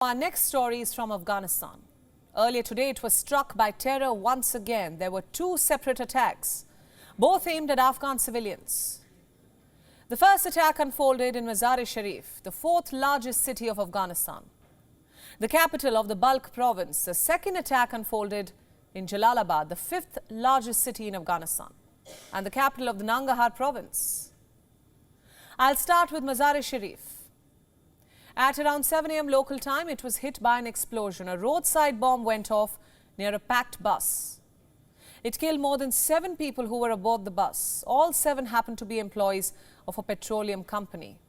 Our next story is from Afghanistan. Earlier today, it was struck by terror once again. There were two separate attacks, both aimed at Afghan civilians. The first attack unfolded in Mazar-e-Sharif, the fourth largest city of Afghanistan, the capital of the Balkh province. The second attack unfolded in Jalalabad, the fifth largest city in Afghanistan, and the capital of the Nangarhar province. I'll start with Mazar-e-Sharif. At around 7 a.m. local time, it was hit by an explosion. A roadside bomb went off near a packed bus. It killed more than 7 people who were aboard the bus. All 7 happened to be employees of a petroleum company.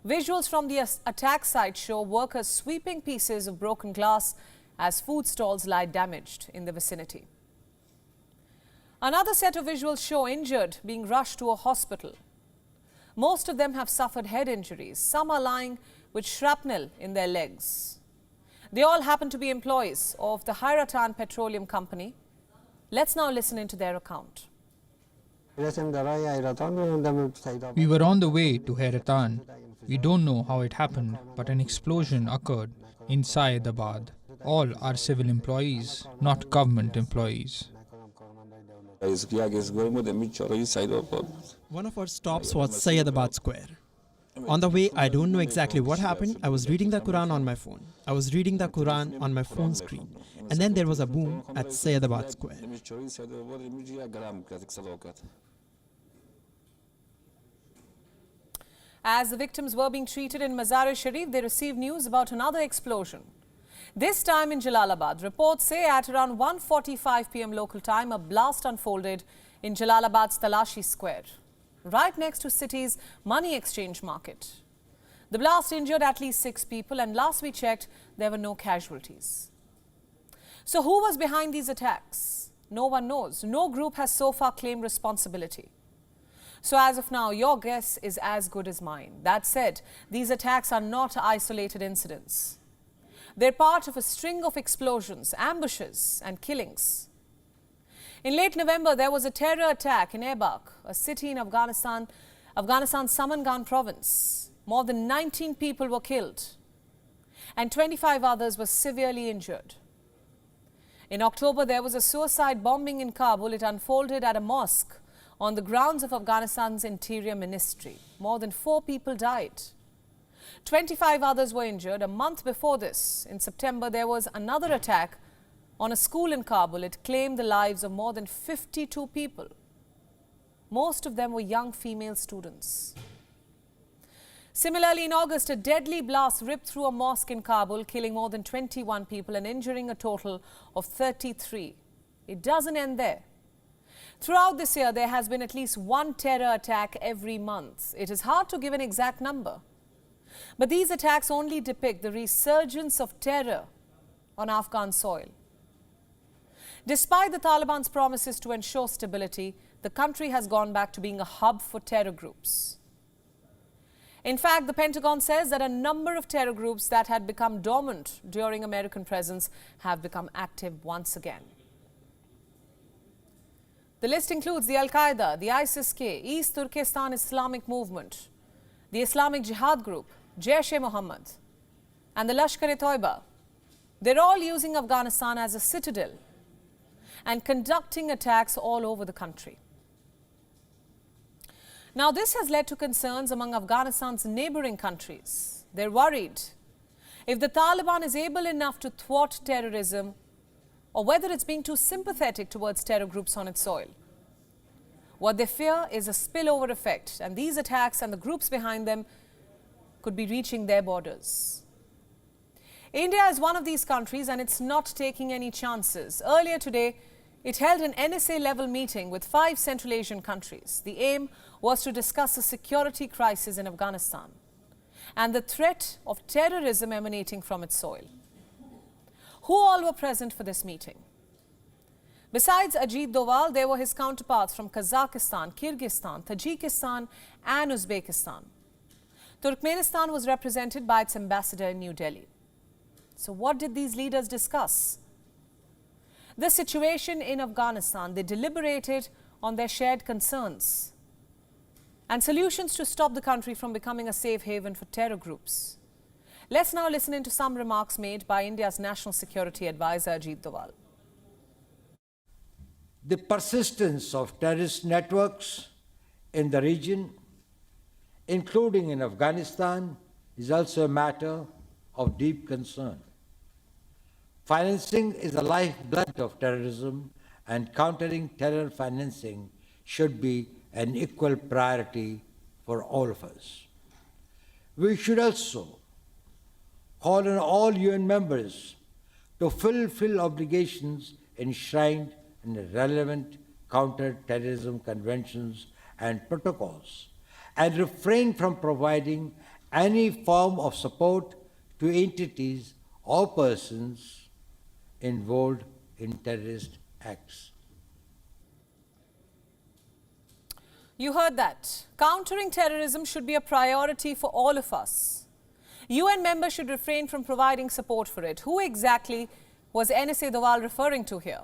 Visuals from the attack site show workers sweeping pieces of broken glass as food stalls lie damaged in the vicinity. Another set of visuals show injured being rushed to a hospital. Most of them have suffered head injuries. Some are lying with shrapnel in their legs. They all happen to be employees of the Hayratan Petroleum Company. Let's now listen into their account. We were on the way to Hayratan. We don't know how it happened, but an explosion occurred inside the Bad. All are civil employees, not government employees. One of our stops was Syedabad Square. On the way, I don't know exactly what happened. I was reading the Quran on my phone. I was reading the Quran on my phone screen. And then there was a boom at Syedabad Square. As the victims were being treated in Mazar-e-Sharif, they received news about another explosion. This time in Jalalabad. Reports say at around 1:45 p.m. local time, a blast unfolded in Jalalabad's Talashi Square, right next to city's money exchange market. The blast injured at least 6 people, and last we checked, there were no casualties. So who was behind these attacks? No one knows. No group has so far claimed responsibility. So as of now, your guess is as good as mine. That said, these attacks are not isolated incidents. They're part of a string of explosions, ambushes and killings. In late November, there was a terror attack in Erbak, a city in Afghanistan's Samangan province. More than 19 people were killed and 25 others were severely injured. In October, there was a suicide bombing in Kabul. It unfolded at a mosque on the grounds of Afghanistan's Interior Ministry. More than 4 people died. 25 others were injured. A month before this, in September, there was another attack on a school in Kabul. It claimed the lives of more than 52 people. Most of them were young female students. Similarly, in August, a deadly blast ripped through a mosque in Kabul, killing more than 21 people and injuring a total of 33. It doesn't end there. Throughout this year, there has been at least one terror attack every month. It is hard to give an exact number, but these attacks only depict the resurgence of terror on Afghan soil. Despite the Taliban's promises to ensure stability, the country has gone back to being a hub for terror groups. In fact, the Pentagon says that a number of terror groups that had become dormant during American presence have become active once again. The list includes the Al-Qaeda, the ISIS-K, East Turkestan Islamic Movement, the Islamic Jihad Group, Jaish-e-Mohammed, and the Lashkar-e-Toiba. They're all using Afghanistan as a citadel and conducting attacks all over the country. Now, this has led to concerns among Afghanistan's neighboring countries. They're worried if the Taliban is able enough to thwart terrorism or whether it's being too sympathetic towards terror groups on its soil. What they fear is a spillover effect, and these attacks and the groups behind them could be reaching their borders. India is one of these countries, and it's not taking any chances. Earlier today, it held an NSA-level meeting with 5 Central Asian countries. The aim was to discuss the security crisis in Afghanistan and the threat of terrorism emanating from its soil. Who all were present for this meeting? Besides Ajit Doval, there were his counterparts from Kazakhstan, Kyrgyzstan, Tajikistan and Uzbekistan. Turkmenistan was represented by its ambassador in New Delhi. So what did these leaders discuss? The situation in Afghanistan. They deliberated on their shared concerns and solutions to stop the country from becoming a safe haven for terror groups. Let's now listen into some remarks made by India's National Security Advisor Ajit Doval. The persistence of terrorist networks in the region, including in Afghanistan, is also a matter of deep concern. Financing is the lifeblood of terrorism, and countering terror financing should be an equal priority for all of us. We should also call on all UN members to fulfill obligations enshrined in the relevant counter-terrorism conventions and protocols, and refrain from providing any form of support to entities or persons involved in terrorist acts. You heard that. Countering terrorism should be a priority for all of us. UN members should refrain from providing support for it. Who exactly was NSA-level referring to here?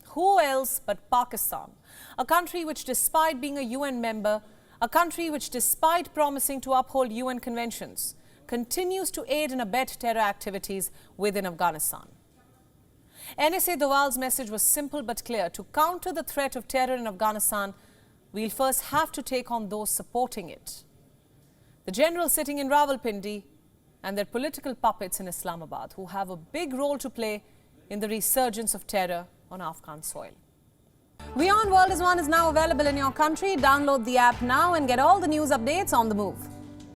Who else but Pakistan, a country which, despite being a UN member, a country which, despite promising to uphold UN conventions, continues to aid and abet terror activities within Afghanistan. NSA-level's message was simple but clear. To counter the threat of terror in Afghanistan, we'll first have to take on those supporting it. The generals sitting in Rawalpindi and their political puppets in Islamabad, who have a big role to play in the resurgence of terror on Afghan soil. WION World is now available in your country. Download the app now and get all the news updates on the move.